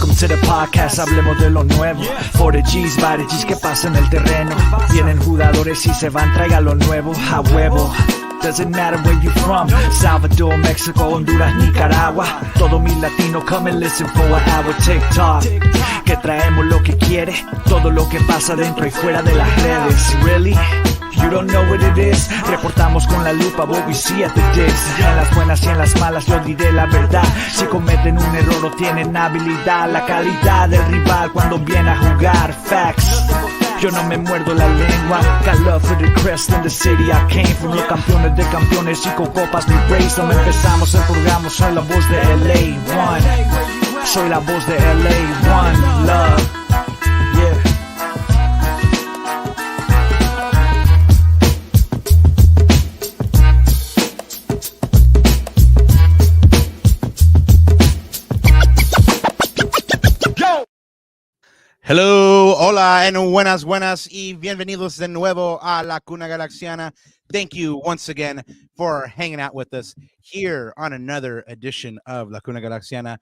Welcome to the podcast, hablemos de lo nuevo. 40Gs, G's, ¿qué pasa en el terreno? Vienen jugadores y se van, traiga lo nuevo, a huevo. Doesn't matter where you from, Salvador, Mexico, Honduras, Nicaragua. Todo mi latino, come and listen for an hour. TikTok, que traemos lo que quiere, todo lo que pasa dentro y fuera de las redes. Really? You don't know what it is. Reportamos con la lupa what we see at the digs. En las buenas y en las malas yo diré la verdad. Si cometen un error o tienen habilidad, la calidad del rival cuando viene a jugar. Facts. Yo no me muerdo la lengua. Got love for the crest in the city I came from. Los campeones de campeones y con copas mi race. No empezamos, empurgamos, soy la voz de LA One. Soy la voz de LA One. Love. Yeah. Hello, hola, and buenas, y bienvenidos de nuevo a La Cuna Galaxiana. Thank you once again for hanging out with us here on another edition of La Cuna Galaxiana.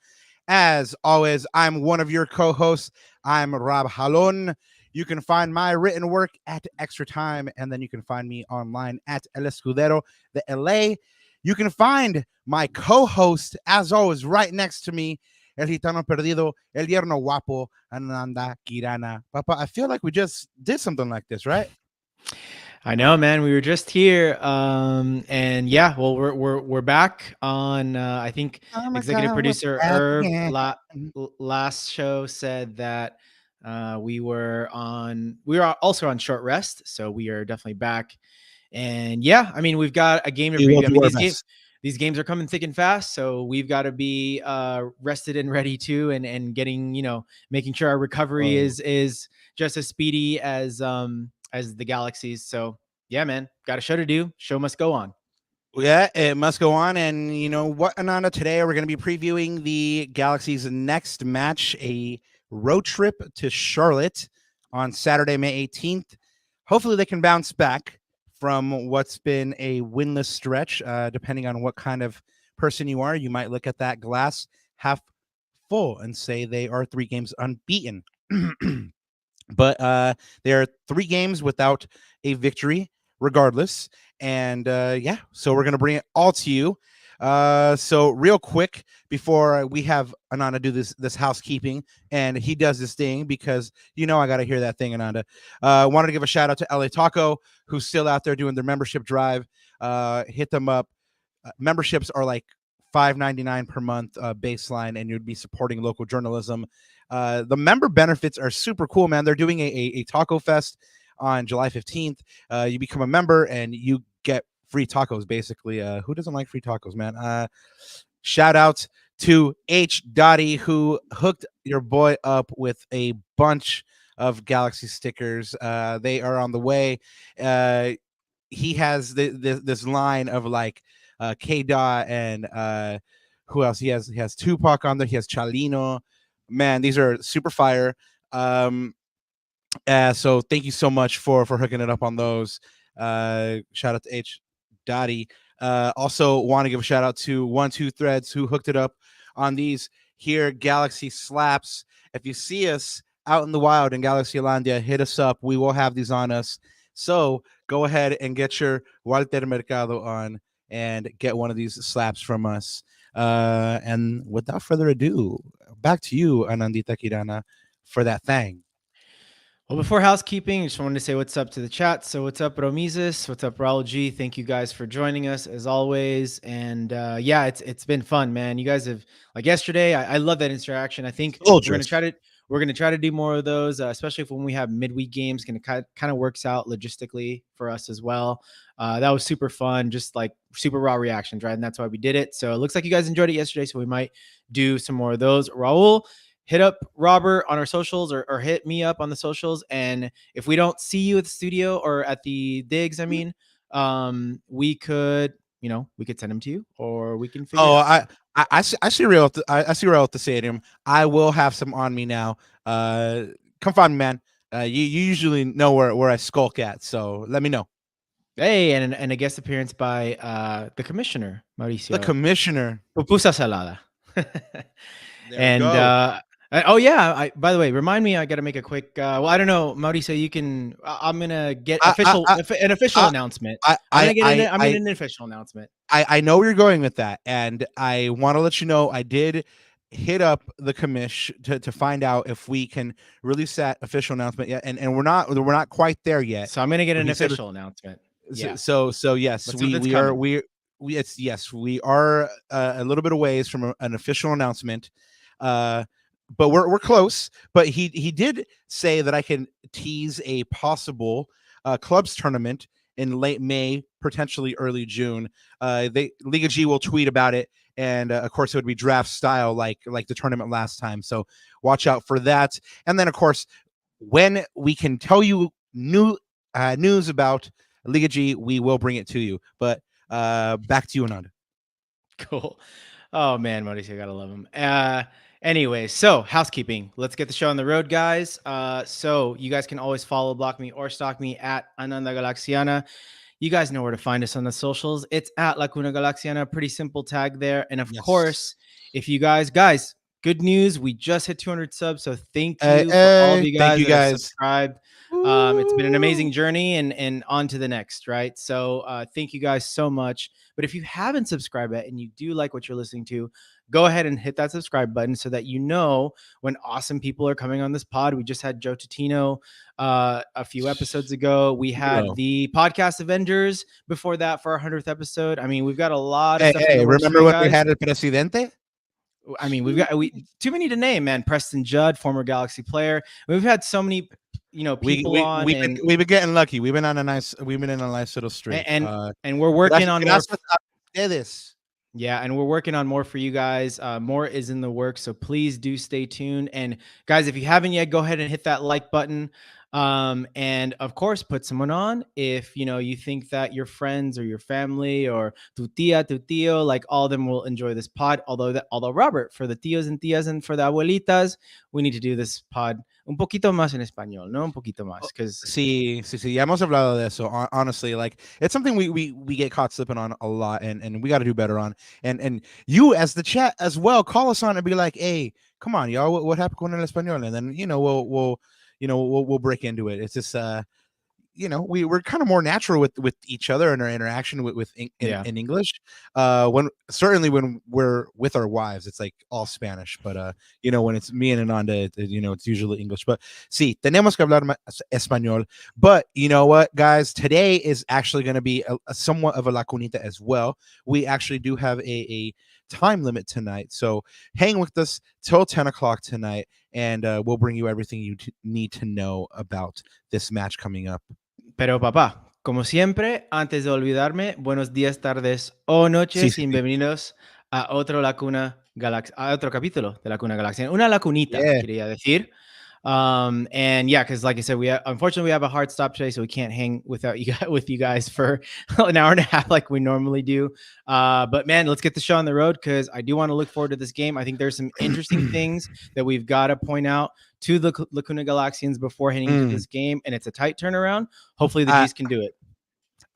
As always, I'm one of your co-hosts. I'm Rob Jalón. You can find my written work at Extra Time, and then you can find me online at El Escudero de LA. You can find my co-host, as always, right next to me, El Gitano Perdido, El Yerno Guapo, Ananda Kirana. Papa, I feel like we just did something like this, right? I know, man. We were just here, and yeah, well, we're back on. I think executive producer Herb last show said that we were also on short rest, so we are definitely back. And yeah, I mean, we've got a game to preview. I mean, these games are coming thick and fast, so we've got to be rested and ready too, and getting, making sure our recovery is just as speedy as the Galaxies. So yeah, man, got a show to do. Show must go on. Yeah, it must go on. And you know what, Ananda, today we're going to be previewing the Galaxy's next match, a road trip to Charlotte on Saturday, May 18th. Hopefully they can bounce back from what's been a winless stretch. Depending on what kind of person you are, you might look at that glass half full and say they are 3 games unbeaten. But there are 3 games without a victory regardless. And yeah, so we're going to bring it all to you. So real quick, before we have Ananda do this housekeeping, and he does this thing because I got to hear that thing, Ananda. Wanted to give a shout out to LA Taco, who's still out there doing their membership drive. Hit them up. Memberships are like $5.99 per month baseline, and you'd be supporting local journalism. The member benefits are super cool, man. They're doing a taco fest on July 15th. You become a member and you get free tacos, basically. Who doesn't like free tacos, man? Shout out to H. Dottie, who hooked your boy up with a bunch of Galaxy stickers. They are on the way. He has this line of like K-Dot and who else? He has Tupac on there. He has Chalino. Man, these are super fire. So thank you so much for hooking it up on those. Shout out to H. Dottie. Also want to give a shout out to 12 Threads, who hooked it up on these here Galaxy slaps. If you see us out in the wild in Galaxylandia, hit us up. We will have these on us. So go ahead and get your Walter Mercado on and get one of these slaps from us. And without further ado, back to you, Anandita Kirana, for that thing. Well, before housekeeping, I just wanted to say what's up to the chat. So what's up, Romizes? What's up, Raul G? Thank you guys for joining us as always. And yeah, it's been fun, man. You guys have, like yesterday, I love that interaction. I think we're gonna try to do more of those, especially when we have midweek games. Kind of works out logistically for us as well. That was super fun, just like super raw reactions, right? And that's why we did it. So it looks like you guys enjoyed it yesterday, so we might do some more of those. Raul, hit up Robert on our socials or hit me up on the socials. And if we don't see you at the studio or at the digs, we could send them to you, or we can figure it out. I see real at the stadium. I will have some on me now. Come find me, man. You usually know where I skulk at, so let me know. Hey, and a guest appearance by the commissioner, Mauricio. The commissioner. Pupusa salada. And Oh yeah. By the way, remind me. I got to make a quick. Well, I don't know, Mauricio. You can. I'm gonna get an official I, announcement. I, I'm gonna I, get I, an official announcement. I know where you're going with that, and I want to let you know I did hit up the commish to find out if we can release that official announcement yet, and we're not quite there yet. So I'm gonna get But an he said official announcement. Yeah. so yes, Let's see what's coming. we are a little bit away from an official announcement. But we're close. But he did say that I can tease a possible clubs tournament in late May, potentially early June. Liga G will tweet about it, and of course it would be draft style, like the tournament last time. So watch out for that. And then of course, when we can tell you news about Liga G, we will bring it to you. But back to you, Anand. Cool. Oh man, Mauricio, gotta love him. Anyway, so housekeeping. Let's get the show on the road, guys. So you guys can always follow, block me, or stalk me at Ananda Galaxiana. You guys know where to find us on the socials. It's at Lacuna Galaxiana. Pretty simple tag there. And of course, if you guys, good news. We just hit 200 subs. So thank you for all of you Thank guys you that have guys. subscribed. It's been an amazing journey and on to the next, right? So thank you guys so much. But if you haven't subscribed yet and you do like what you're listening to, go ahead and hit that subscribe button so that you know when awesome people are coming on this pod. We just had Joe Totino a few episodes ago. We had the podcast Avengers before that for our 100th episode. I mean, we've got a lot of stuff in the works. Remember when we had El Presidente? I mean, we've got too many to name, man. Preston Judd, former Galaxy player. We've had so many, people on. We've been getting lucky. We've been in a nice little streak. And we're working on more. Yeah, and we're working on more for you guys. More is in the works, so please do stay tuned. And guys, if you haven't yet, go ahead and hit that like button. And of course, put someone on if you think that your friends or your family or tu tia, tu tío, like all of them will enjoy this pod. Although Robert, for the tíos and tías and for the abuelitas, we need to do this pod un poquito más en español, no un poquito más, because sí, ya hemos hablado de eso. Honestly, like it's something we get caught slipping on a lot, and we got to do better on. And you as the chat as well, call us on and be like, hey, come on, y'all, what happened con el español? And then we'll break into it. It's just we're kind of more natural with each other in our interaction in English. When we're with our wives, it's like all Spanish, but when it's me and Ananda, it's usually English. But sí, tenemos que hablar español. But you know what, guys, today is actually going to be a somewhat of a lacunita as well. We actually do have a time limit tonight, so hang with us till 10 o'clock tonight, and we'll bring you everything you need to know about this match coming up. Pero papá, como siempre, antes de olvidarme, buenos días, tardes o noches, y bienvenidos a otro a otro capítulo de Lacuna Galaxia. Una lacunita, quería decir. And yeah, because like I said, unfortunately we have a hard stop today, so we can't hang with you guys for an hour and a half like we normally do. But man, let's get the show on the road, because I do want to look forward to this game. I think there's some interesting things that we've got to point out to the Lacuna Galaxians before heading into this game, and it's a tight turnaround. Hopefully the G's can do it.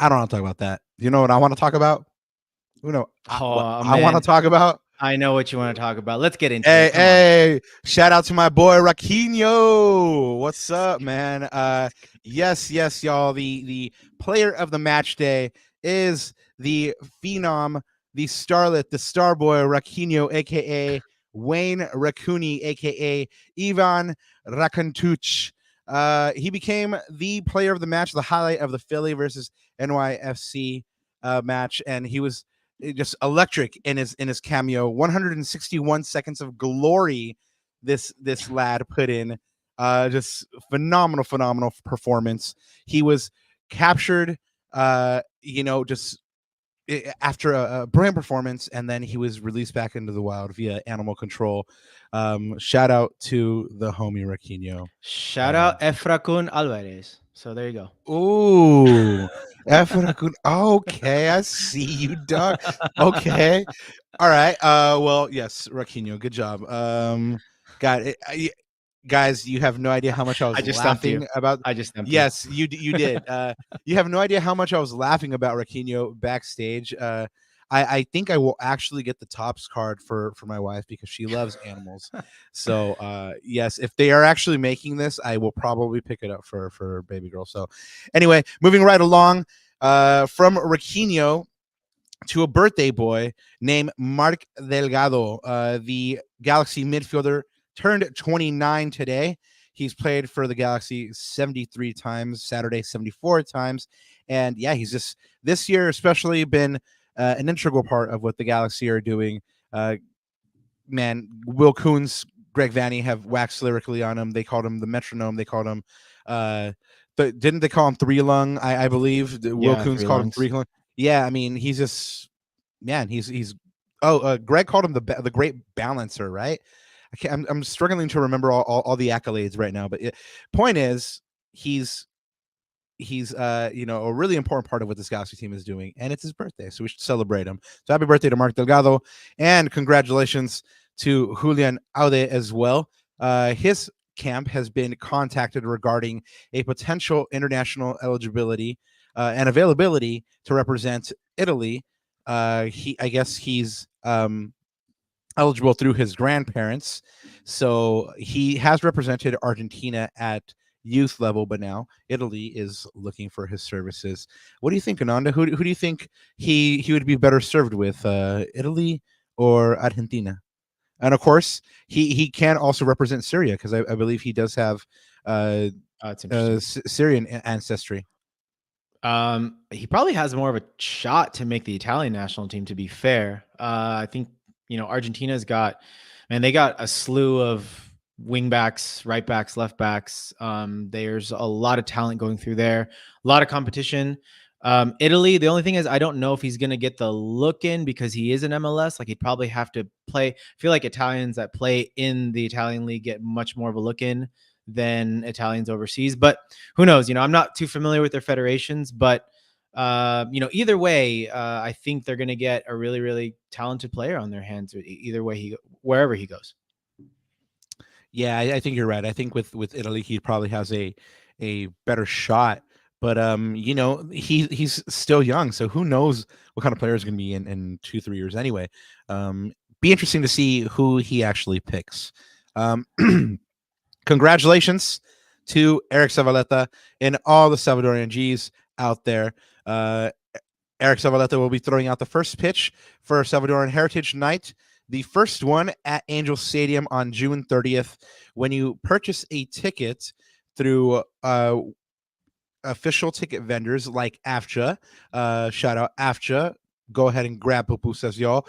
I don't want to talk about that. You know what I want to talk about? I want to talk about? I know what you want to talk about. Let's get into it. Hey, shout out to my boy Raquinho. What's up, man? Yes, y'all. The player of the match day is the phenom, the starlet, the star boy Raquinho, aka Wayne Raccoony, aka Ivan Rakontuch. He became the player of the match, the highlight of the Philly versus NYFC match, and he was just electric in his cameo. 161 seconds of glory this lad put in. Just phenomenal performance. He was captured just after a brilliant performance, and then he was released back into the wild via animal control. Shout out to the homie Raquinho. Shout out Efrakun Alvarez. So there you go. Ooh, Efrakun. Okay, I see you, dog. Okay, all right. Well, yes, Raquinho, good job. Got it. Guys, you have no idea how much I was laughing about. You did. You have no idea how much I was laughing about Raquinho backstage. I think I will actually get the Topps card for my wife because she loves animals. So yes, if they are actually making this, I will probably pick it up for baby girl. So anyway, moving right along, from Raquinho to a birthday boy named Mark Delgado. The Galaxy midfielder turned 29 today. He's played for the Galaxy 73 times, Saturday 74 times. And yeah, he's just this year especially been an integral part of what the Galaxy are doing. Man, Will Coons, Greg Vanny have waxed lyrically on him. They called him the metronome. They called him but didn't they call him three lung? I believe Will Yeah, Coons three called him lungs. three lung. Yeah, I mean he's just man, he's Greg called him the great balancer, right? I'm struggling to remember all the accolades right now, but point is he's a really important part of what this Galaxy team is doing, and it's his birthday, so we should celebrate him. So happy birthday to Mark Delgado, and congratulations to Julian Aude as well. His camp has been contacted regarding a potential international eligibility and availability to represent Italy. I guess he's eligible through his grandparents. So he has represented Argentina at youth level, but now Italy is looking for his services. What do you think, Ananda? Who do you think he would be better served with, Italy or Argentina? And of course, he can also represent Syria because I believe he does have It's interesting. Syrian ancestry. He probably has more of a shot to make the Italian national team, to be fair. I think, Argentina's got, and they got a slew of wing backs, right backs, left backs. There's a lot of talent going through there, a lot of competition. Italy, the only thing is I don't know if he's going to get the look in because he is an MLS. Like he'd probably have to play. I feel like Italians that play in the Italian league get much more of a look in than Italians overseas. But who knows? I'm not too familiar with their federations, but either way, I think they're going to get a really, really talented player on their hands. Either way, wherever he goes. Yeah, I think you're right. I think with Italy, he probably has a better shot. But he's still young, so who knows what kind of player is going to be in 2-3 years anyway. Be interesting to see who he actually picks. Congratulations to Eric Zavaleta and all the Salvadorian G's out there. Eric Zavaleta will be throwing out the first pitch for Salvadoran Heritage Night, the first one at Angel Stadium on June 30th. When you purchase a ticket through official ticket vendors like AFCHA, shout out AFCHA, go ahead and grab pupusas, y'all.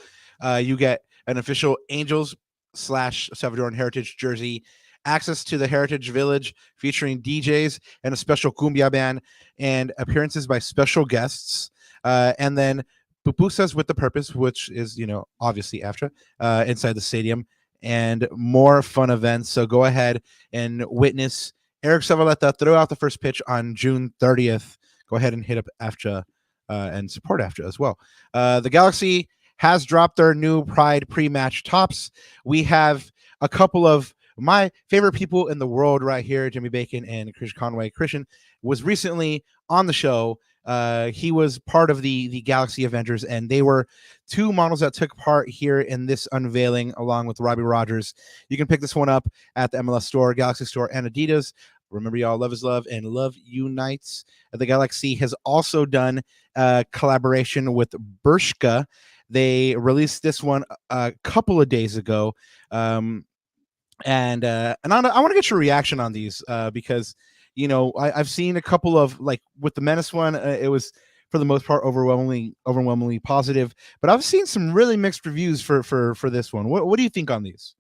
You get an official Angels / Salvadoran Heritage jersey, access to the Heritage Village featuring DJs and a special cumbia band, and appearances by special guests. And then pupusas with the purpose, which is, obviously AFCHA, inside the stadium, and more fun events. So go ahead and witness Eric Zavaleta throw out the first pitch on June 30th. Go ahead and hit up AFCHA and support AFCHA as well. The Galaxy has dropped their new Pride pre-match tops. We have a couple of my favorite people in the world right here, Jimmy Bacon and Chris Conway. Christian was recently on the show. He was part of the Galaxy Avengers, and they were two models that took part here in this unveiling along with Robbie Rogers. You can pick this one up at the MLS store, Galaxy store, and Adidas. Remember, y'all, love is love, and love unites. The Galaxy has also done a collaboration with Bershka. They released this one a couple of days ago. And I want to get your reaction on these because I've seen a couple of, like, with the Menace one, it was for the most part overwhelmingly positive, but I've seen some really mixed reviews for this one. What do you think on these?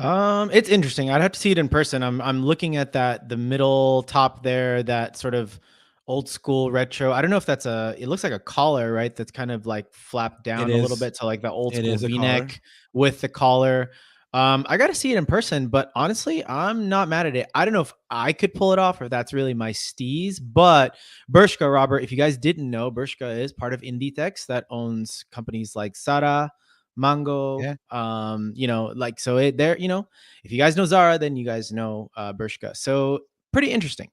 It's interesting. I'd have to see it in person. I'm looking at the middle top there, that sort of old school retro. I don't know if it looks like a collar, right? That's kind of like flapped down a little bit to like the old school V-neck with the collar. I got to see it in person, but honestly, I'm not mad at it. I don't know if I could pull it off or if that's really my steez, but Bershka, Robert, if you guys didn't know, Bershka is part of Inditex that owns companies like Zara, Mango, Yeah. so if you guys know Zara, then you guys know Bershka. So pretty interesting.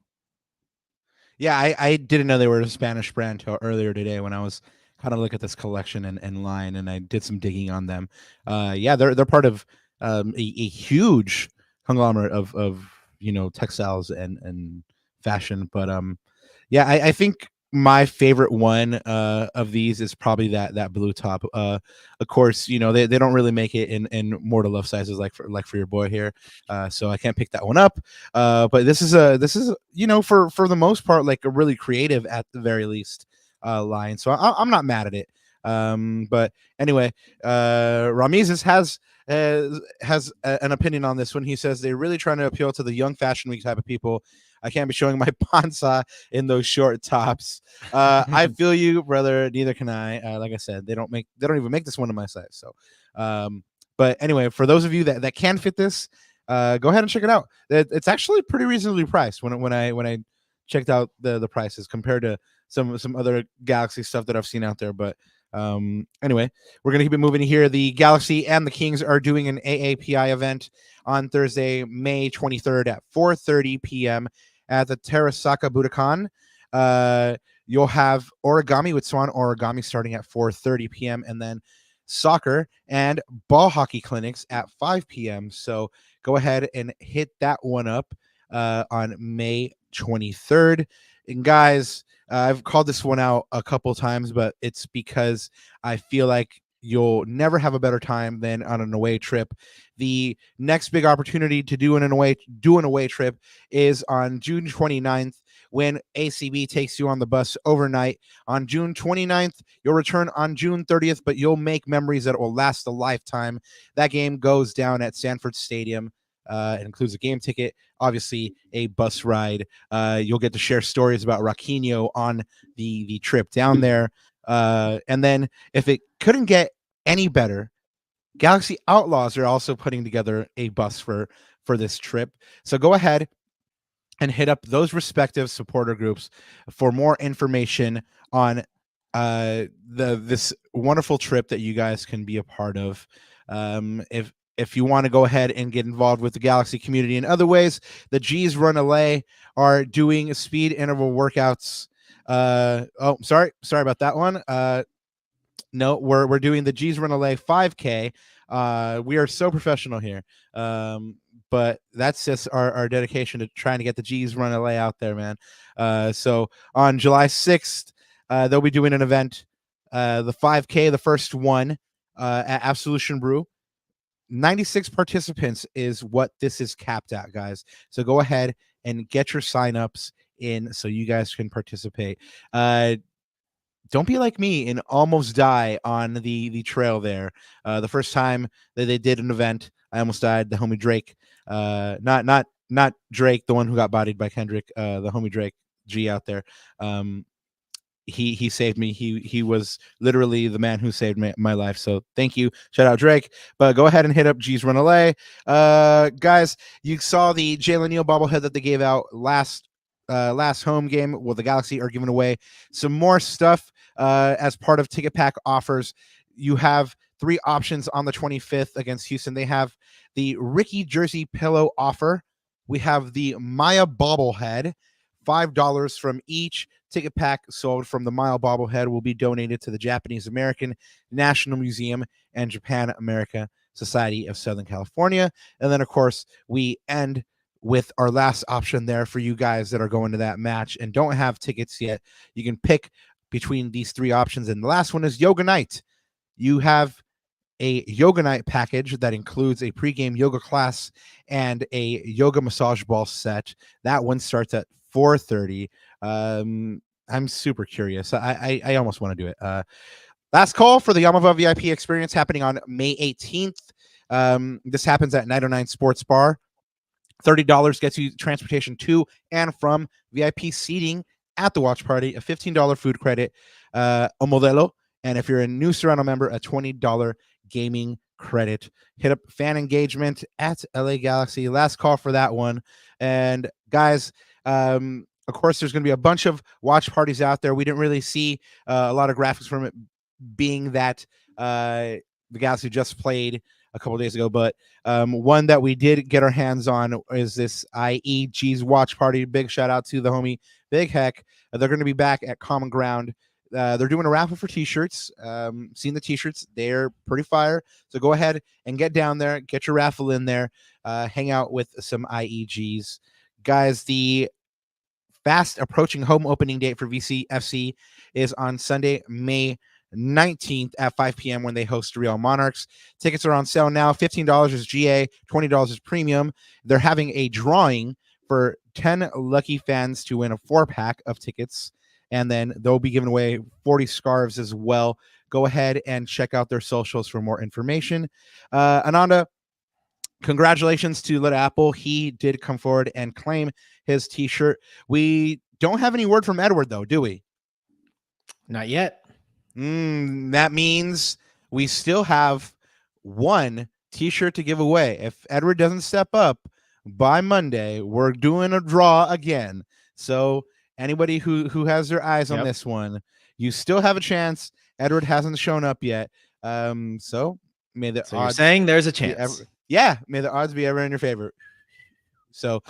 Yeah, I didn't know they were a Spanish brand till earlier today when I was kind of look at this collection and line, and I did some digging on them. Yeah, they're part of a huge conglomerate of textiles and fashion. But yeah, I think my favorite one of these is probably that blue top. Of course, they don't really make it in more to love sizes like for your boy here. So I can't pick that one up. But this is for the most part like a really creative at the very least line. So I'm not mad at it. But anyway, Ramizes has an opinion on this one. He says they're really trying to appeal to the young fashion week type of people. I can't be showing my panza in those short tops. I feel you, brother. Neither can I. Like I said, they don't even make this one in my size. So, but anyway, for those of you that can fit this, go ahead and check it out. It's actually pretty reasonably priced when I checked out the prices compared to some other Galaxy stuff that I've seen out there. But anyway, we're gonna keep it moving here. The Galaxy and the Kings are doing an AAPI event on Thursday, May 23rd at 4:30 p.m. at the Terasaka Budokan. You'll have origami with Swan Origami starting at 4:30 p.m. and then soccer and ball hockey clinics at 5 p.m. So go ahead and hit that one up on May 23rd. And guys, I've called this one out a couple times, but it's because I feel like you'll never have a better time than on an away trip. The next big opportunity to do an away trip is on June 29th when ACB takes you on the bus overnight. On June 29th, you'll return on June 30th, but you'll make memories that will last a lifetime. That game goes down at Sanford Stadium. It includes a game ticket, obviously a bus ride. You'll get to share stories about Raquinho on the trip down there. And then if it couldn't get any better, Galaxy Outlaws are also putting together a bus for this trip. So go ahead and hit up those respective supporter groups for more information on this wonderful trip that you guys can be a part of. If you want to go ahead and get involved with the Galaxy community in other ways, the G's Run LA are doing speed interval workouts. Sorry about that one. No, we're doing the G's Run LA 5K. We are so professional here. But that's just our dedication to trying to get the G's Run LA out there, man. So on July 6th, they'll be doing an event, the 5K, the first one at Absolution Brew. 96 participants is what this is capped at, guys. So go ahead and get your signups in so you guys can participate. Don't be like me and almost die on the trail there. The first time that they did an event, I almost died. The homie Drake, not Drake, the one who got bodied by Kendrick, the homie Drake G out there. He saved me. He was literally the man who saved my life. So thank you. Shout out Drake. But go ahead and hit up G's Run LA. Guys, you saw the Jalen Neal bobblehead that they gave out last home game. Well, the Galaxy are giving away some more stuff as part of ticket pack offers. You have 3 options on the 25th against Houston. They have the Ricky jersey pillow offer. We have the Maya bobblehead. $5 from each ticket pack sold from the Maya bobblehead will be donated to the Japanese American National Museum and Japan America Society of Southern California. And then, of course, we end with our last option there for you guys that are going to that match and don't have tickets yet. You can pick between these 3 options. And the last one is Yoga Night. You have a yoga night package that includes a pregame yoga class and a yoga massage ball set. That one starts at 4:30. I'm super curious. I almost want to do it. Last call for the Yamava VIP experience happening on May 18th. This happens at 909 Sports Bar. $30 gets you transportation to and from VIP seating at the watch party, a $15 food credit, a modelo, and if you're a new Serrano member, a $20 gaming credit. Hit up fan engagement at LA Galaxy. Last call for that one. And guys, of course, there's going to be a bunch of watch parties out there. We didn't really see a lot of graphics from it, being that the Galaxy just played a couple days ago. But one that we did get our hands on is this IEG's watch party. Big shout out to the homie Big Heck. They're going to be back at Common Ground they're doing a raffle for t-shirts. Seen the t-shirts, they're pretty fire. So go ahead and get down there, get your raffle in there, hang out with some IEGs. Guys, the fast approaching home opening date for VCFC is on Sunday, May 19th at 5 p.m. when they host Real Monarchs. Tickets are on sale now. $15 is GA, $20 is premium. They're having a drawing for 10 lucky fans to win a 4-pack of tickets, and then they'll be giving away 40 scarves as well. Go ahead and check out their socials for more information. Ananda, congratulations to Little Apple. He did come forward and claim his t-shirt. We don't have any word from Edward, though, do we? Not yet. That means we still have one t-shirt to give away. If Edward doesn't step up by Monday, we're doing a draw again. So anybody who has their eyes on this one, you still have a chance. Edward hasn't shown up yet. So may the odds, you're saying there's a chance. May the odds be ever in your favor. So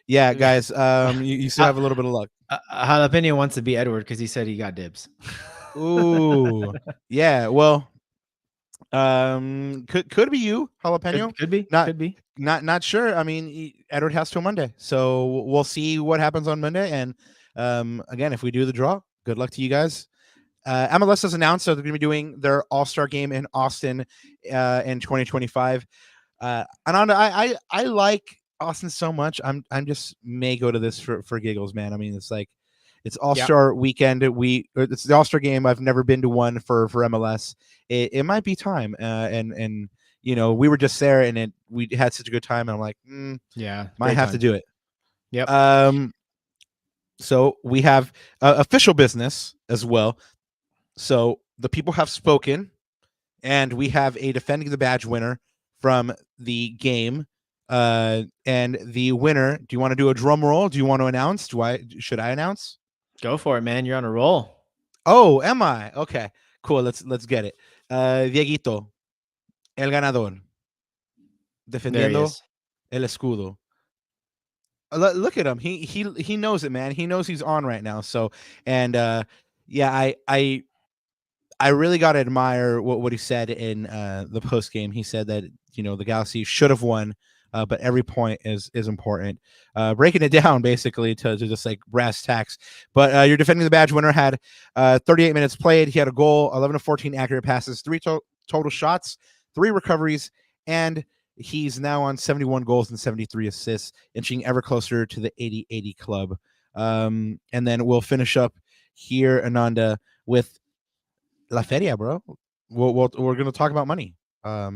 yeah, guys, you still have a little bit of luck. Jalapeno wants to be Edward because he said he got dibs. Ooh, yeah. Well, could be you, Jalapeno. Could be. Not sure. I mean, Edward has till Monday, so we'll see what happens on Monday. And again, if we do the draw, good luck to you guys. MLS has announced that they're going to be doing their All-Star game in Austin in 2025. Ananda, I like Austin so much. I'm just may go to this for giggles, man. I mean, it's like it's All-Star weekend. It's the All-Star game. I've never been to one for MLS. It might be time. And you know, we were just there and we had such a good time. And I'm like, might have to do it. Yep. So we have official business as well. So the people have spoken, and we have a defending the badge winner from the game. And the winner, do you want to do a drum roll? Do you want to announce? Should I announce? Go for it, man. You're on a roll. Oh, am I? Okay, cool. Let's get it. Dieguito, el ganador. Defendiendo el escudo. Look at him. He knows it, man. He knows he's on right now. So, and yeah, I really got to admire what he said in the post game. He said that, you know, the Galaxy should have won, but every point is important. Breaking it down basically to just like brass tacks. But your defending the badge winner had 38 minutes played. He had a goal, 11 of 14 accurate passes, 3 total shots, 3 recoveries, and he's now on 71 goals and 73 assists, inching ever closer to the 80-80 club. And then we'll finish up here, Ananda, with La Feria, bro. We're going to talk about money. I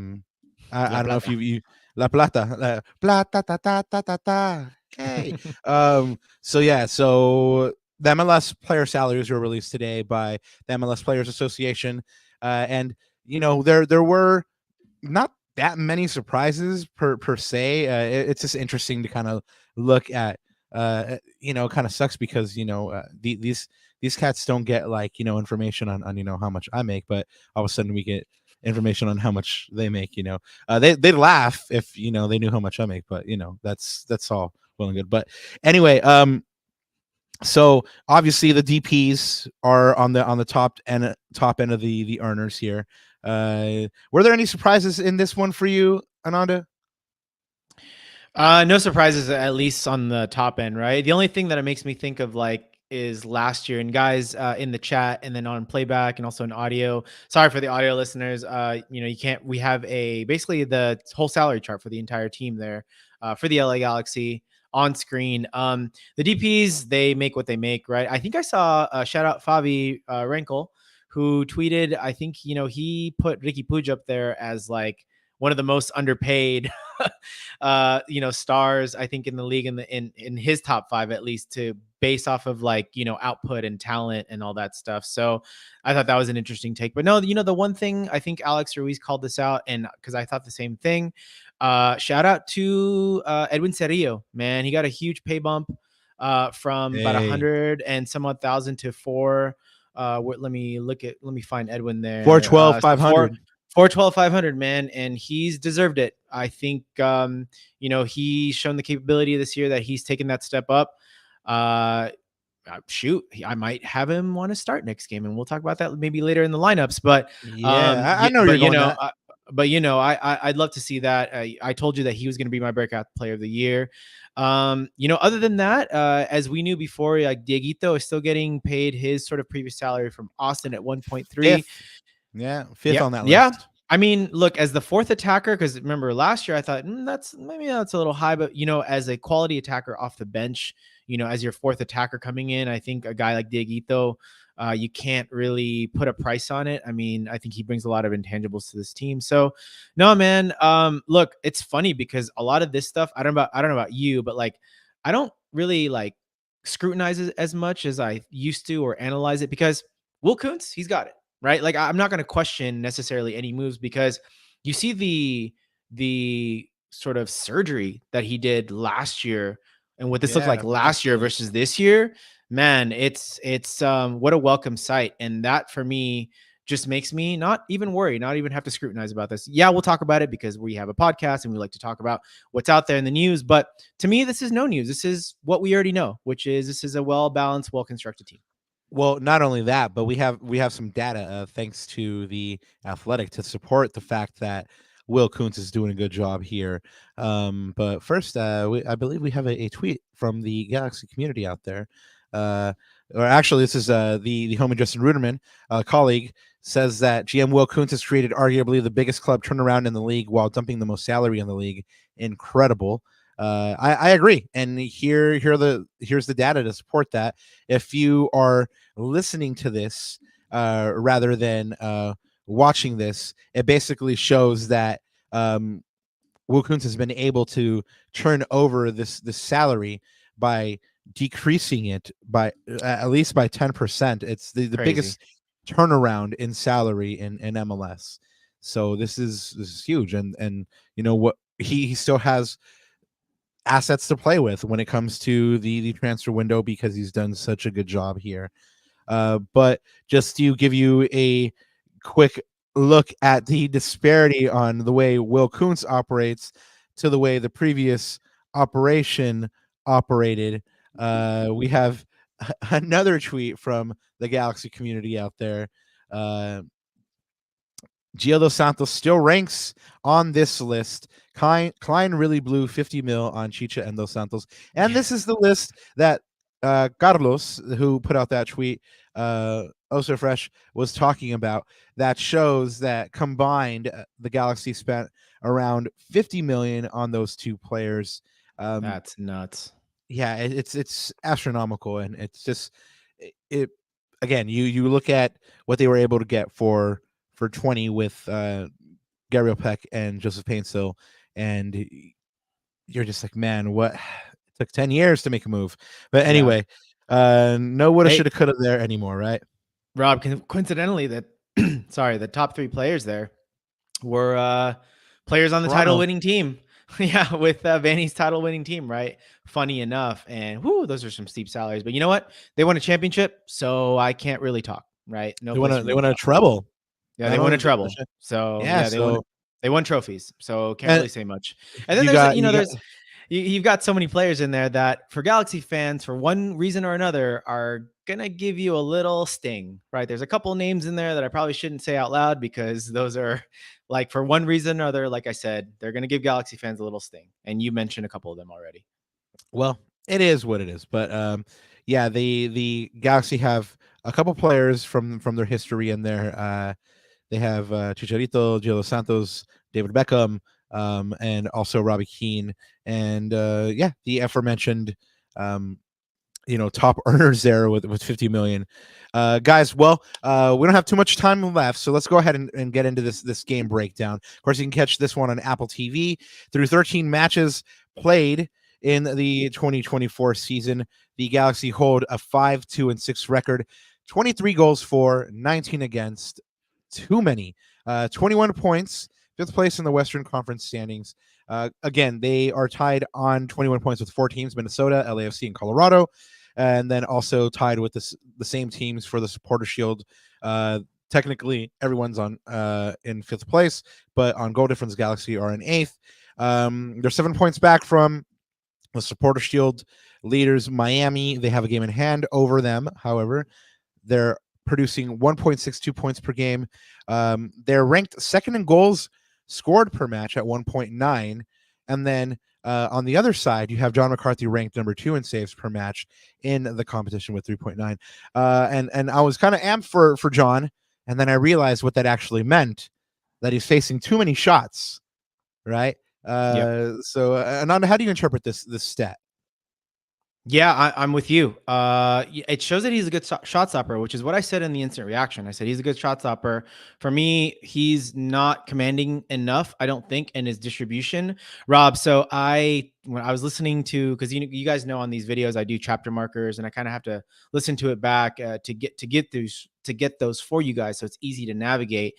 don't know if you La Plata. Plata, ta, ta, ta, ta, ta. Okay. So the MLS player salaries were released today by the MLS Players Association. And, you know, there were not that many surprises per se. It's just interesting to kind of look at, you know, kind of sucks because, you know, these cats don't get like, you know, information on, you know, how much I make, but all of a sudden we get information on how much they make, you know. They'd laugh if, you know, they knew how much I make, but, you know, that's all well and good. But anyway, so obviously the DPs are on the top end of the earners here. Were there any surprises in this one for you, Ananda? No surprises, at least on the top end, right? The only thing that it makes me think of like is last year, and guys in the chat and then on playback and also in audio. Sorry for the audio listeners. You know, we have basically the whole salary chart for the entire team there for the LA Galaxy on screen. The DPs, they make what they make, right? I think I saw shout out Favi Renkel, who tweeted, I think, you know, he put Ricky Puig up there as like one of the most underpaid, you know, stars, I think, in the league, in his top 5, at least, to base off of like, you know, output and talent and all that stuff. So I thought that was an interesting take. But no, you know, the one thing I think Alex Ruiz called this out, and because I thought the same thing, shout out to Edwin Cerrillo, man. He got a huge pay bump from about 100 and some odd thousand to 4. Let me find Edwin there. 412, 500. 412, 500, man. And he's deserved it. I think, you know, he's shown the capability this year that he's taken that step up. shoot, I might have him want to start next game, and we'll talk about that maybe later in the lineups. But Yeah, I know where you're going. I'd love to see that. I told you that he was going to be my breakout player of the year. Other than that, as we knew before, like Dieguito is still getting paid his sort of previous salary from Austin at 1.3. Fifth. Yeah, fifth on that list. Yeah. I mean, look, as the fourth attacker, because remember last year I thought that's a little high, but as a quality attacker off the bench, as your fourth attacker coming in, I think a guy like Dieguito, you can't really put a price on it. I mean, I think he brings a lot of intangibles to this team. So, no, man. Look, it's funny because a lot of this stuff, I don't know about you, but like, I don't really like scrutinize it as much as I used to or analyze it because Will Kuntz, he's got it. Right. Like I'm not going to question necessarily any moves because you see the sort of surgery that he did last year and what this looked like last year versus this year, man, it's what a welcome sight. And that for me just makes me not even worry, not even have to scrutinize about this. Yeah, we'll talk about it because we have a podcast and we like to talk about what's out there in the news. But to me, this is no news. This is what we already know, which is this is a well-balanced, well-constructed team. Well, not only that, but we have some data thanks to the Athletic to support the fact that Will Kuntz is doing a good job here. But first, I believe we have a tweet from the Galaxy community out there. Or actually, this is the homie Justin Ruderman, colleague, says that GM Will Kuntz has created arguably the biggest club turnaround in the league while dumping the most salary in the league. Incredible. I agree, and here's the data to support that. If you are listening to this rather than watching this, it basically shows that Will Kuntz has been able to turn over this salary by decreasing it by at least by 10%. It's the biggest turnaround in salary in MLS. So this is huge, and what he still has assets to play with when it comes to the transfer window because he's done such a good job here. But just to give you a quick look at the disparity on the way Will Kuntz operates to the way the previous operation operated, we have another tweet from the Galaxy community out there. Gio Dos Santos still ranks on this list. Klein really blew 50 mil on Chicha and Dos Santos. And this is the list that Carlos, who put out that tweet, so fresh, was talking about. That shows that combined, the Galaxy spent around 50 million on those two players. That's nuts. Yeah, it's astronomical. And it's just, it again, you look at what they were able to get for 20 with Gabriel Peck and Joseph Painstill, and you're just like, man, what? It took 10 years to make a move. But anyway, no woulda, shoulda, coulda there anymore, right? Rob, coincidentally, the top three players there were players on the title-winning team. Yeah, with Vanny's title-winning team, right? Funny enough, and those are some steep salaries. But you know what? They won a championship, so I can't really talk, right? No, they won a treble. Yeah, they won a treble. So they won trophies. So can't really say much. And then you've got so many players in there that for Galaxy fans, for one reason or another, are gonna give you a little sting, right? There's a couple names in there that I probably shouldn't say out loud because those are like, for one reason or other, like I said, they're gonna give Galaxy fans a little sting. And you mentioned a couple of them already. Well, it is what it is. But the Galaxy have a couple players from their history in there. They have Chicharito, Gio Dos Santos, David Beckham, and also Robbie Keane, and the aforementioned top earners there with 50 million. Guys, well, we don't have too much time left, so let's go ahead and get into this game breakdown. Of course, you can catch this one on Apple TV. Through 13 matches played in the 2024 season, the Galaxy hold a 5-2-6 record, 23 goals for, 19 against. Too many. 21 points, fifth place in the Western Conference standings. Again, they are tied on 21 points with four teams: Minnesota, LAFC, and Colorado, and then also tied with the same teams for the Supporter Shield. Technically, everyone's on in fifth place, but on goal difference, Galaxy are in eighth. They're 7 points back from The Supporter Shield leaders, Miami, they have a game in hand over them. However, they're producing 1.62 points per game. They're ranked second in goals scored per match at 1.9. And then on the other side, you have John McCarthy ranked number 2 in saves per match in the competition with 3.9. And I was kind of amped for John, and then I realized what that actually meant, that he's facing too many shots, right? So Ananda, how do you interpret this stat? Yeah, I'm with you. It shows that he's a good shot stopper, which is what I said in the instant reaction. I said he's a good shot stopper. For me, he's not commanding enough, I don't think, in his distribution, Rob. So when I was listening to, because you guys know on these videos I do chapter markers, and I kind of have to listen to it back to get those for you guys, so it's easy to navigate.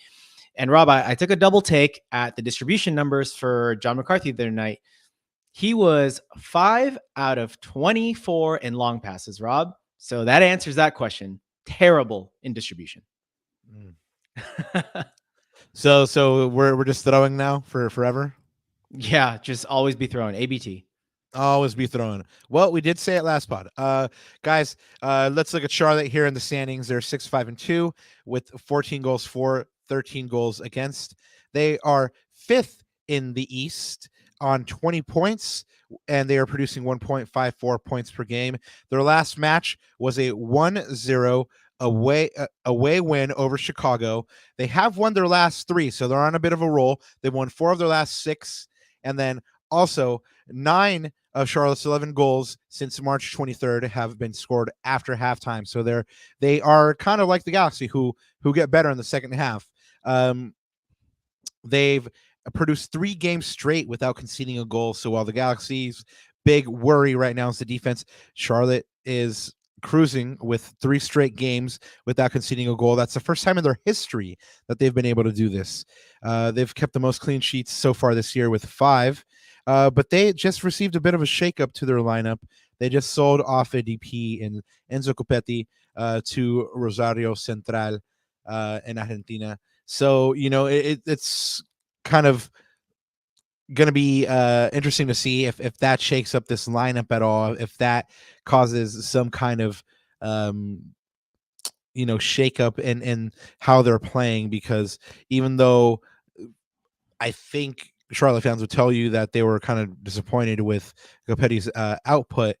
And Rob, I took a double take at the distribution numbers for John McCarthy the other night. He was 5 out of 24 in long passes, Rob. So that answers that question. Terrible in distribution. So we're just throwing now for forever? Yeah, just always be throwing. ABT. Always be throwing. Well, we did say it last pod. Guys, let's look at Charlotte here in the standings. They're 6-5-2 with 14 goals for, 13 goals against. They are 5th in the East on 20 points, and they are producing 1.54 points per game. Their last match was a 1-0 away win over Chicago. They have won their last 3, so they're on a bit of a roll. They've won 4 of their last 6, and then also 9 of Charlotte's 11 goals since March 23rd have been scored after halftime. So they are kind of like the Galaxy, who get better in the second half. They've produced 3 games straight without conceding a goal. So while the Galaxy's big worry right now is the defense, Charlotte is cruising with 3 straight games without conceding a goal. That's the first time in their history that they've been able to do this. They've kept the most clean sheets so far this year with 5. But they just received a bit of a shakeup to their lineup. They just sold off a DP in Enzo Copetti to Rosario Central in Argentina. So, it's kind of going to be interesting to see if that shakes up this lineup at all, if that causes some kind of shakeup in how they're playing, because even though I think Charlotte fans would tell you that they were kind of disappointed with Copetti's output,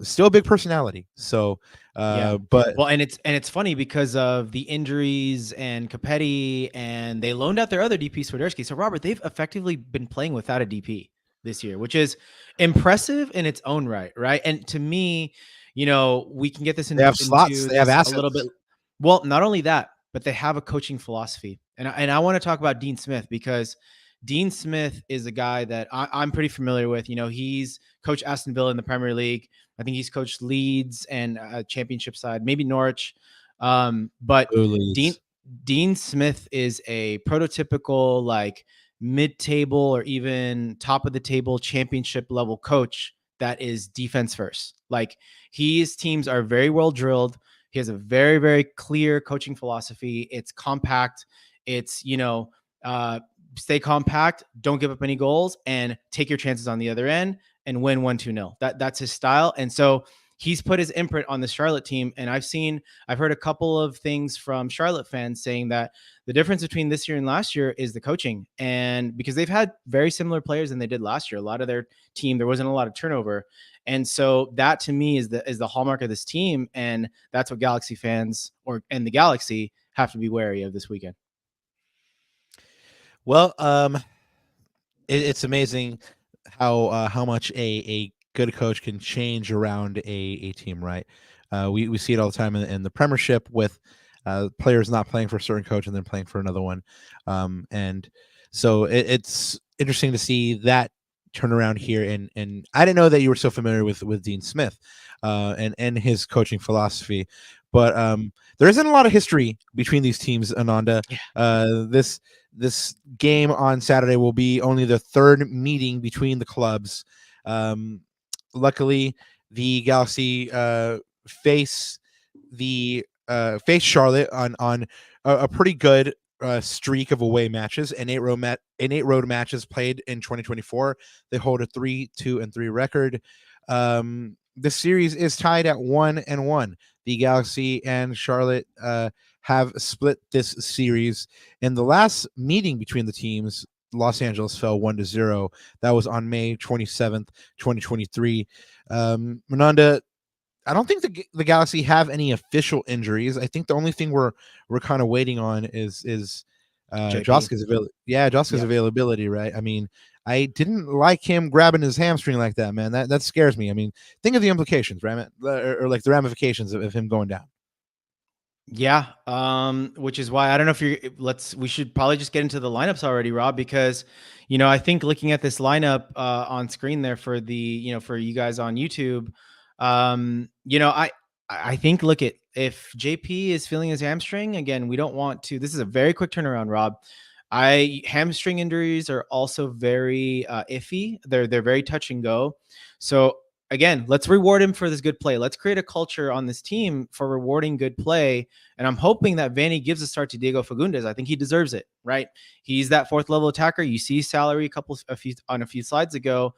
still a big personality. So, but well, and it's funny because of the injuries and Copetti, and they loaned out their other DP Swiderski. So Robert, they've effectively been playing without a DP this year, which is impressive in its own right, right? And to me, we can get this they have slots, they have assets a little bit. Well, not only that, but they have a coaching philosophy, and I want to talk about Dean Smith, because Dean Smith is a guy that I'm pretty familiar with. He's coached Aston Villa in the Premier League. I think he's coached Leeds and championship side, maybe Norwich. But Dean Smith is a prototypical, like, mid-table or even top of the table championship level coach that is defense first. Like, his teams are very well drilled. He has a very, very clear coaching philosophy. It's compact. It's, stay compact, don't give up any goals, and take your chances on the other end and win 1-2-0. That's his style. And so he's put his imprint on the Charlotte team. And I've heard a couple of things from Charlotte fans saying that the difference between this year and last year is the coaching. And because they've had very similar players than they did last year, a lot of their team, there wasn't a lot of turnover. And so that, to me, is the hallmark of this team. And that's what Galaxy fans and the Galaxy have to be wary of this weekend. Well, it's amazing how much a good coach can change around a team, right? We see it all the time in the Premiership with players not playing for a certain coach and then playing for another one, and so it's interesting to see that turnaround here. And I didn't know that you were so familiar with Dean Smith and his coaching philosophy, but there isn't a lot of history between these teams, Ananda. Yeah. This game on Saturday will be only the 3rd meeting between the clubs. Luckily, the Galaxy face Charlotte on a pretty good streak of away matches and 8 road matches played in 2024. They hold a 3-2-3 record. The series is tied at 1-1. The Galaxy and Charlotte have split this series. In the last meeting between the teams, Los Angeles fell 1-0. That was on May 27th, 2023. Mananda, I don't think the Galaxy have any official injuries. I think the only thing we're kind of waiting on is Joska's availability, right? I mean, I didn't like him grabbing his hamstring like that, man. That scares me. I mean, think of the implications, right? Or like the ramifications of him going down. Yeah, which is why I don't know if we should probably just get into the lineups already, Rob, because I think looking at this lineup on screen there for for you guys on YouTube, I think if JP is feeling his hamstring again, we don't want to. This is a very quick turnaround, Rob. Hamstring injuries are also very iffy. They're very touch and go. So again, let's reward him for this good play. Let's create a culture on this team for rewarding good play. And I'm hoping that Vanny gives a start to Diego Fagundes. I think he deserves it, right? He's that fourth level attacker. You see salary a few slides ago,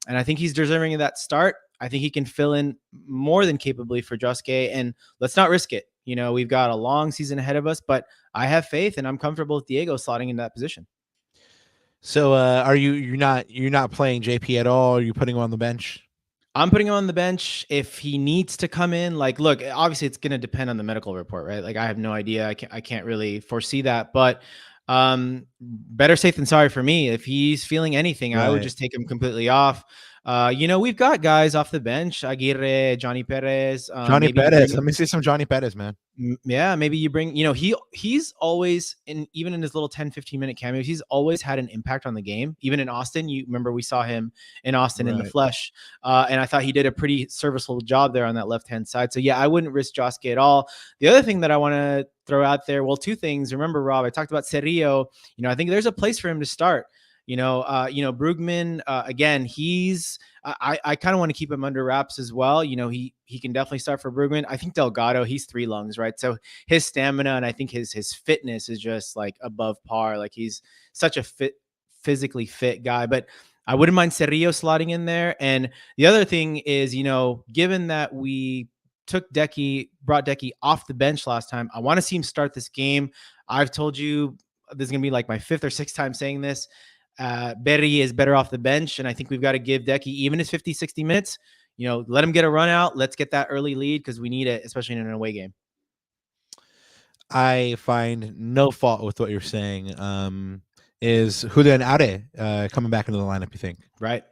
and I think he's deserving of that start. I think he can fill in more than capably for Josuke, and let's not risk it. We've got a long season ahead of us, but I have faith and I'm comfortable with Diego slotting into that position. So are you're not playing JP at all? Are you putting him on the bench? I'm putting him on the bench if he needs to come in. Like, look, obviously it's going to depend on the medical report, right? Like, I have no idea. I can't really foresee that, but better safe than sorry for me. If he's feeling anything, right, I would just take him completely off. We've got guys off the bench, Aguirre, Johnny Perez. Johnny Perez. Let me see some Johnny Perez, man. Yeah, maybe you bring, he's always even in his little 10-15 minute cameos, he's always had an impact on the game. Even in Austin, you remember we saw him in Austin in the flesh. And I thought he did a pretty serviceable job there on that left-hand side. So yeah, I wouldn't risk Josuke at all. The other thing that I want to throw out there, well, two things. Remember, Rob, I talked about Cerrillo. I think there's a place for him to start. Brugman, again, I kind of want to keep him under wraps as well. He can definitely start for Brugman. I think Delgado, he's 3 lungs, right? So his stamina and I think his fitness is just like above par. Like he's such a physically fit guy, but I wouldn't mind Cerrillo slotting in there. And the other thing is, given that we brought Decky off the bench last time, I want to see him start this game. I've told you this is going to be like my 5th or 6th time saying this. Berry is better off the bench, and I think we've got to give Decky even his 50-60 minutes. Let him get a run out. Let's get that early lead because we need it, especially in an away game. I find no fault with what you're saying. Is Julian Aure coming back into the lineup, you think? Right.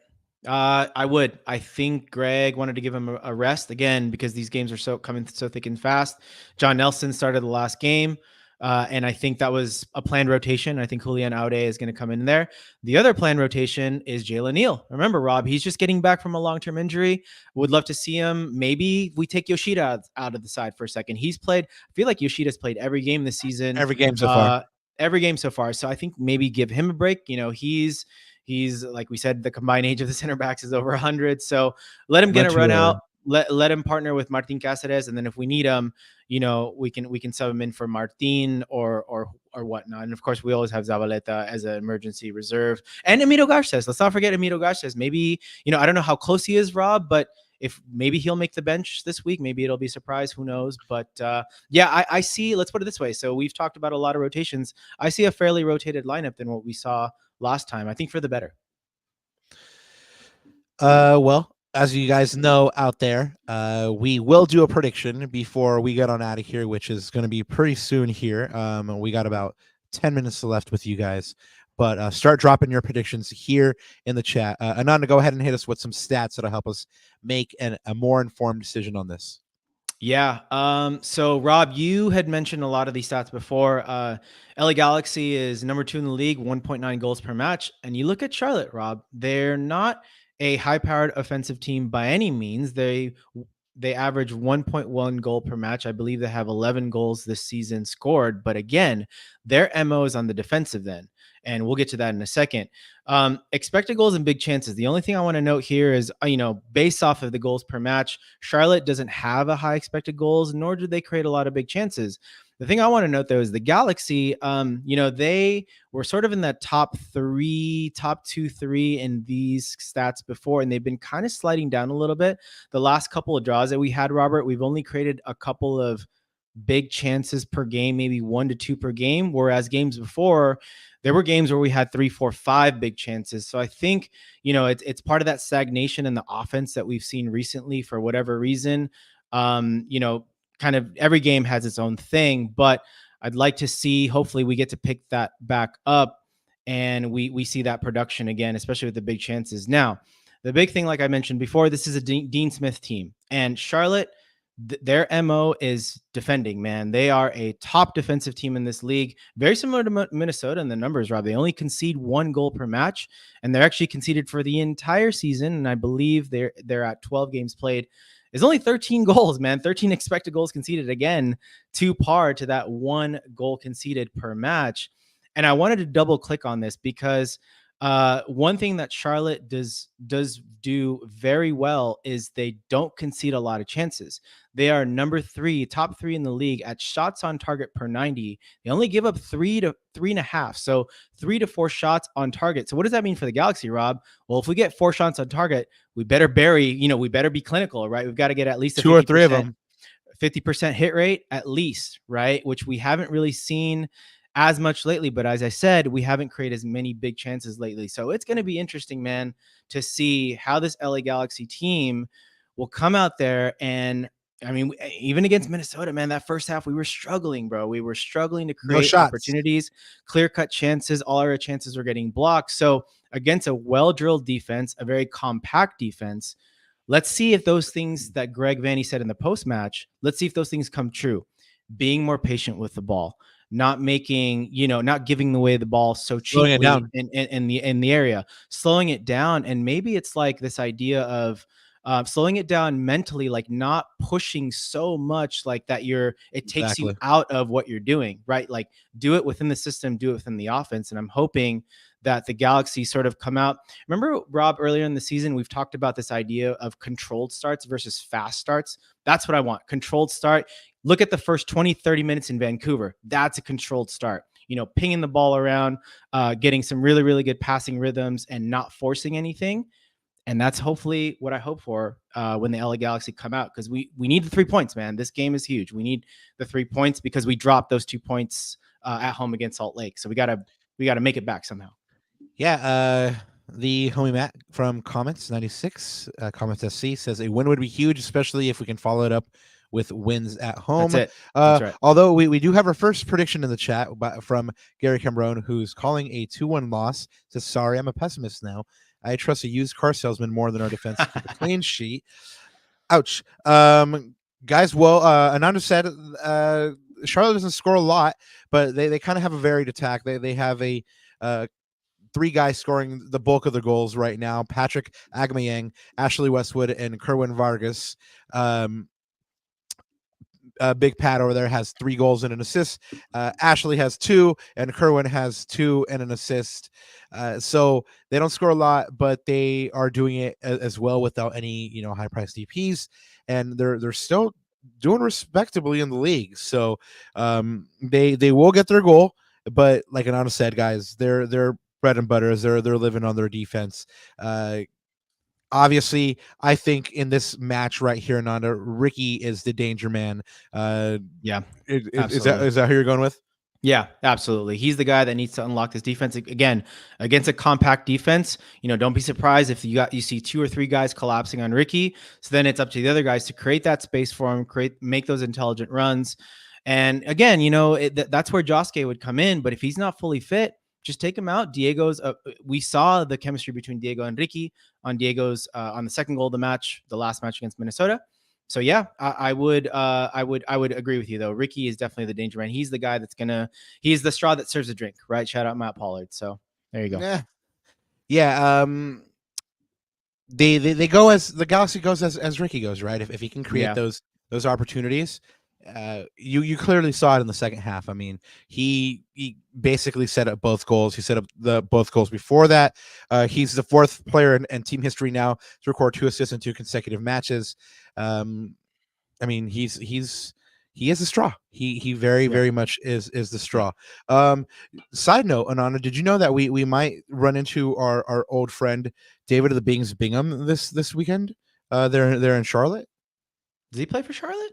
I would. I think Greg wanted to give him a rest again because these games are coming so thick and fast. John Nelson started the last game. And I think that was a planned rotation. I think Julian Aude is going to come in there. The other planned rotation is Jalen Neal. Remember, Rob, he's just getting back from a long-term injury. Would love to see him. Maybe we take Yoshida out of the side for a second. I feel like Yoshida's played every game this season. Every game so far. Every game so far. So I think maybe give him a break. He's like we said, the combined age of the center backs is over 100. So let him get a run out. Let him partner with Martin Cáceres, and then if we need him, we can sub him in for Martin or whatnot. And of course, we always have Zabaleta as an emergency reserve, and Emilio Garces. Let's not forget Emilio Garces. Maybe I don't know how close he is, Rob, but if maybe he'll make the bench this week, maybe it'll be a surprise. Who knows? But I see. Let's put it this way. So we've talked about a lot of rotations. I see a fairly rotated lineup than what we saw last time. I think for the better. Well, as you guys know out there, we will do a prediction before we get on out of here, which is going to be pretty soon here. We got about 10 minutes left with you guys, but start dropping your predictions here in the chat. Ananda, go ahead and hit us with some stats that'll help us make a more informed decision on this. Yeah. So Rob, you had mentioned a lot of these stats before. LA Galaxy is number 2 in the league, 1.9 goals per match. And you look at Charlotte, Rob, they're not a high-powered offensive team by any means. They average 1.1 goal per match. I believe they have 11 goals this season scored. But again, their MO is on the defensive end. And we'll get to that in a second. Expected goals and big chances. The only thing I want to note here is, based off of the goals per match, Charlotte doesn't have a high expected goals, nor do they create a lot of big chances. The thing I want to note though is the Galaxy. They were sort of in that top 2, 3 in these stats before, and they've been kind of sliding down a little bit. The last couple of draws that we had, Robert, we've only created a couple of big chances per game, maybe 1 to 2 per game. Whereas games before, there were games where we had 3, 4, 5 big chances. So I think, it's part of that stagnation in the offense that we've seen recently for whatever reason. Kind of every game has its own thing, but I'd like to see, hopefully we get to pick that back up and we see that production again, especially with the big chances. Now, the big thing, like I mentioned before, this is a Dean Smith team, and Charlotte, their MO is defending, man. They are a top defensive team in this league, very similar to Minnesota in the numbers, Rob. They only concede 1 goal per match, and they're actually conceded for the entire season. And I believe they're at 12 games played. There's only 13 goals, man. 13 expected goals conceded, again, to par to that 1 goal conceded per match. And I wanted to double click on this because one thing that Charlotte does do very well is they don't concede a lot of chances. They are top 3 in the league at shots on target per 90. They only give up 3 to 3.5. So 3 to 4 shots on target. So what does that mean for the Galaxy, Rob? Well, if we get 4 shots on target, we better we better be clinical, right? We've got to get at least 2 or 3 of them. 50% hit rate at least, right? Which we haven't really seen as much lately. But as I said, we haven't created as many big chances lately. So it's going to be interesting, man, to see how this LA Galaxy team will come out there. And I mean, even against Minnesota, man, that first half we were struggling, bro. We were struggling to create opportunities, clear-cut chances. All our chances were getting blocked. So against a well-drilled defense, a very compact defense, let's see if those things that Greg Vanney said in the post-match, let's see if those things come true. Being more patient with the ball, not giving away the ball so cheaply in the area, slowing it down. And maybe it's like this idea of slowing it down mentally, like not pushing so much like that it takes you out of what you're doing, right? Like do it within the system, do it within the offense. And I'm hoping that the Galaxy sort of come out. Remember, Rob, earlier in the season, we've talked about this idea of controlled starts versus fast starts. That's what I want. Controlled start. Look at the first 20, 30 minutes in Vancouver. That's a controlled start. Pinging the ball around, getting some really, really good passing rhythms and not forcing anything. And that's hopefully what I hope for when the LA Galaxy come out, because we need the 3 points, man. This game is huge. We need the 3 points because we dropped those 2 points at home against Salt Lake. So we gotta make it back somehow. Yeah, the homie Matt from Comments 96, Comments SC says a win would be huge, especially if we can follow it up with wins at home. That's it. That's right. Although we do have our first prediction in the chat from Gary Cameron, who's calling a 2-1 loss. Says, sorry, I'm a pessimist now. I trust a used car salesman more than our defense to keep a clean sheet. Ouch. Guys, well, Ananda said Charlotte doesn't score a lot, but they kind of have a varied attack. They have a 3 guys scoring the bulk of the goals right now. Patrick Aubameyang, Ashley Westwood, and Kerwin Vargas. Big Pat over there has 3 goals and an assist. Ashley has 2, and Kerwin has 2 and an assist. So they don't score a lot, but they are doing it as well without any, high-priced DPs, and they're still doing respectably in the league. So they will get their goal, but like Anana said, guys, their bread and butter is they're living on their defense. Obviously, I think in this match right here, Nanda, Ricky is the danger man. Yeah. Is that who you're going with? Yeah, absolutely. He's the guy that needs to unlock this defense. Again, against a compact defense, don't be surprised if you see 2 or 3 guys collapsing on Ricky. So then it's up to the other guys to create that space for him, make those intelligent runs. And again, that's where Josuke would come in. But if he's not fully fit, just take him out. Diego's. We saw the chemistry between Diego and Ricky on Diego's on the second goal of the match, the last match against Minnesota. So yeah, I would agree with you though. Ricky is definitely the danger man. He's the guy he's the straw that serves the drink, right? Shout out Matt Pollard. So there you go. Yeah. They go as the Galaxy goes as Ricky goes, right? If he can create those opportunities. You clearly saw it in the second half. I mean, he basically set up both goals. He set up both goals before that. He's the 4th player in team history now to record 2 assists in 2 consecutive matches. I mean, he's he is a straw. He very very much is the straw. Side note, Ananda, did you know that we might run into our old friend David of the Bings Bingham this weekend? They're in Charlotte. Does he play for Charlotte?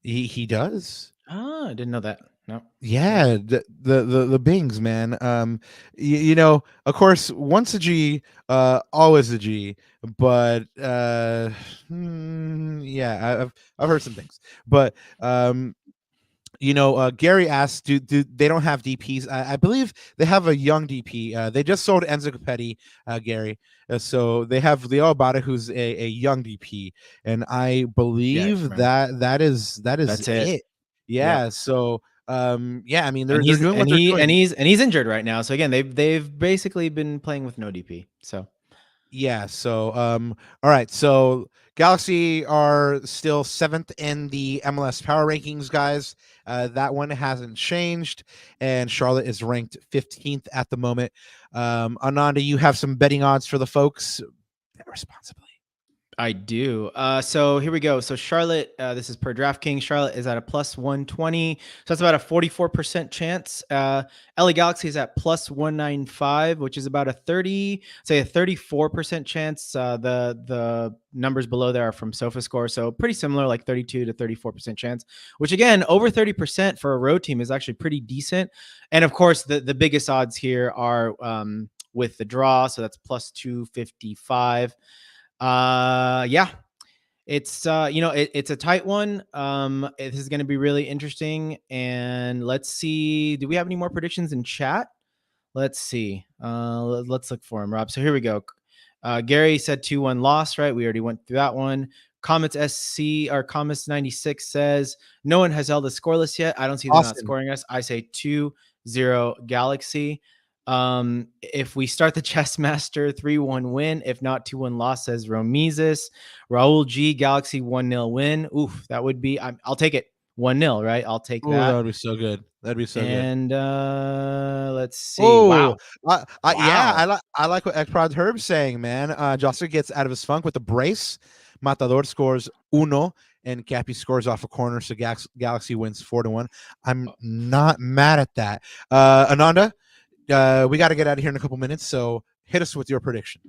He does. Oh, I didn't know that. No. Yeah, the Bings, man. You know, of course, once a G, always a G. But yeah, I've heard some things. But you know, Gary asked, do they don't have DPs? I believe they have a young DP. They just sold Enzo Capetti, Gary. So they have Leo Abada, who's a young DP, and I believe that is That's it. it. Yeah. Yep. So yeah, I mean they're And he's doing what and they're he doing. and he's injured right now. So again, they've basically been playing with no DP. So Yeah. So all right. So Galaxy are still 7th in the MLS power rankings, guys. That one hasn't changed, and Charlotte is ranked 15th at the moment. Ananda, you have some betting odds for the folks. Bet responsibly. I do. So here we go. So Charlotte, this is per DraftKings. Charlotte is at a plus 120. So that's about a 44% chance. LA Galaxy is at plus 195, which is about a 34% chance. The numbers below there are from SofaScore. So pretty similar, like 32 to 34% chance, which again, over 30% for a road team is actually pretty decent. And of course, the biggest odds here are with the draw. So that's plus 255. Yeah, it's it's a tight one. It is going to be really interesting, and let's see, do we have any more predictions in chat? Let's see. Let's look for him, Rob. So here we go. Gary said 2-1 loss, right? We already went through that one. Comets SC or Comets 96 says no one has held a scoreless yet. I don't see them not scoring us. I say 2-0 Galaxy. If we start the chess master, 3-1 win. If not, 2-1 loss, says Romizes. Raul G, Galaxy 1-0 win. Oof, that would be, I'll take it. 1-0, right? I'll take that. That would be so good. That'd be so good. And let's see. Wow. Yeah, I like what Ekprod Herb's saying, man. Josser gets out of his funk with a brace. Matador scores 1, and Cappy scores off a corner, so Galaxy wins 4-1. I'm not mad at that. Ananda, we got to get out of here in a couple minutes, so hit us with your prediction.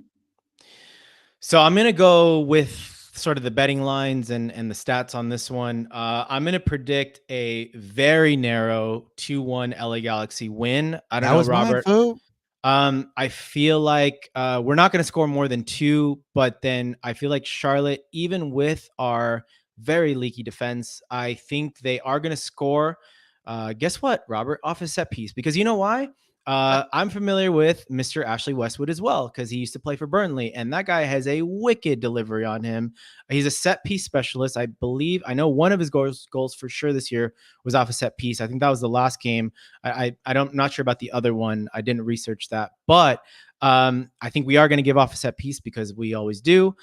So I'm going to go with sort of the betting lines and the stats on this one. I'm going to predict a very narrow 2-1 LA Galaxy win. I don't know, Robert. I feel like we're not going to score more than 2, but then I feel like Charlotte, even with our very leaky defense, I think they are going to score. Guess what, Robert? Off a set piece. Because you know why? I'm familiar with Mr. Ashley Westwood as well, because he used to play for Burnley, and that guy has a wicked delivery on him. He's a set piece specialist. I believe, I know one of his goals for sure this year was off a set piece. I think that was the last game. I'm not sure about the other one. I didn't research that, but I think we are going to give off a set piece because we always do.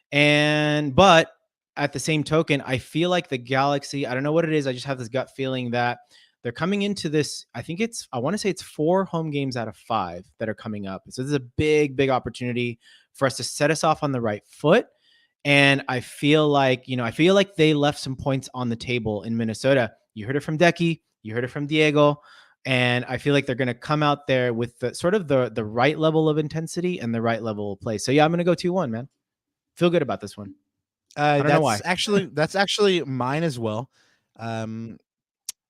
But at the same token, I feel like the Galaxy, I don't know what it is. I just have this gut feeling that they're coming into this. I want to say it's 4 home games out of 5 that are coming up. So this is a big, big opportunity for us to set us off on the right foot. And I feel like they left some points on the table in Minnesota. You heard it from Decky, you heard it from Diego. And I feel like they're going to come out there with the sort of the right level of intensity and the right level of play. So yeah, I'm going to go 2-1, man. Feel good about this one. I don't know why. That's actually mine as well.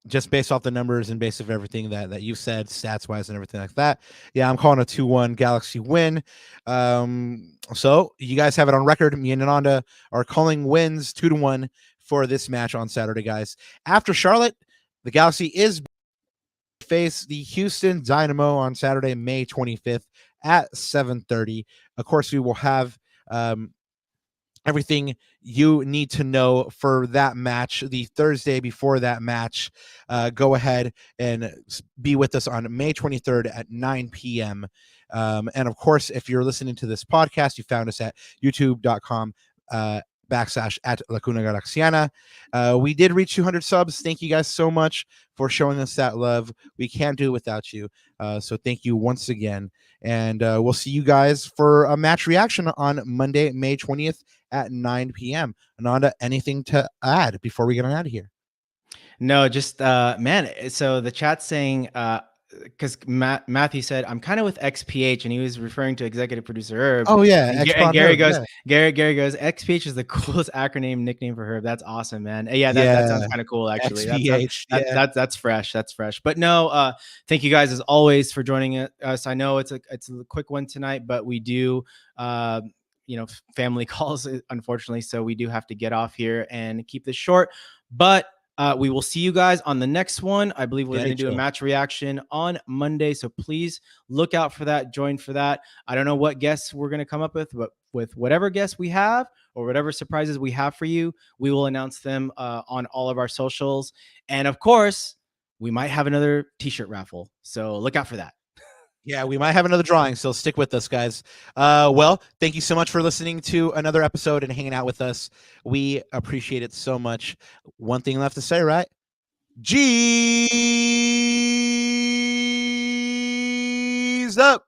Just based off the numbers and based off everything that you said, stats wise and everything like that. Yeah, I'm calling a 2-1 Galaxy win. So you guys have it on record. Me and Ananda are calling wins 2-1 for this match on Saturday, guys. After Charlotte, the Galaxy is face the Houston Dynamo on Saturday, May 25th at 7:30. Of course, we will have everything you need to know for that match the Thursday before that match. Go ahead and be with us on May 23rd at 9 p.m. And of course, if you're listening to this podcast, you found us at youtube.com /at Lacuna Galaxiana. We did reach 200 subs. Thank you guys so much for showing us that love. We can't do it without you. So thank you once again. And we'll see you guys for a match reaction on Monday, May 20th at 9 p.m. Ananda, anything to add before we get on out of here? No, just man. So the chat's saying because Matthew said I'm kind of with XPH, and he was referring to executive producer Herb. Oh yeah, And Gary Herb, goes, yeah. Gary goes, XPH is the coolest acronym nickname for Herb. That's awesome, man. Yeah, that Yeah, sounds kind of cool actually. XPH, yeah. That's fresh. That's fresh. But no, thank you guys as always for joining us. I know it's a quick one tonight, but we do family calls, unfortunately, so we do have to get off here and keep this short. But we will see you guys on the next one. I believe we're going to do a match reaction on Monday. So please look out for that. Join for that. I don't know what guests we're going to come up with, but with whatever guests we have or whatever surprises we have for you, we will announce them on all of our socials. And of course, we might have another t-shirt raffle. So look out for that. Yeah, we might have another drawing, so stick with us, guys. Well, thank you so much for listening to another episode and hanging out with us. We appreciate it so much. One thing left to say, right? G's up!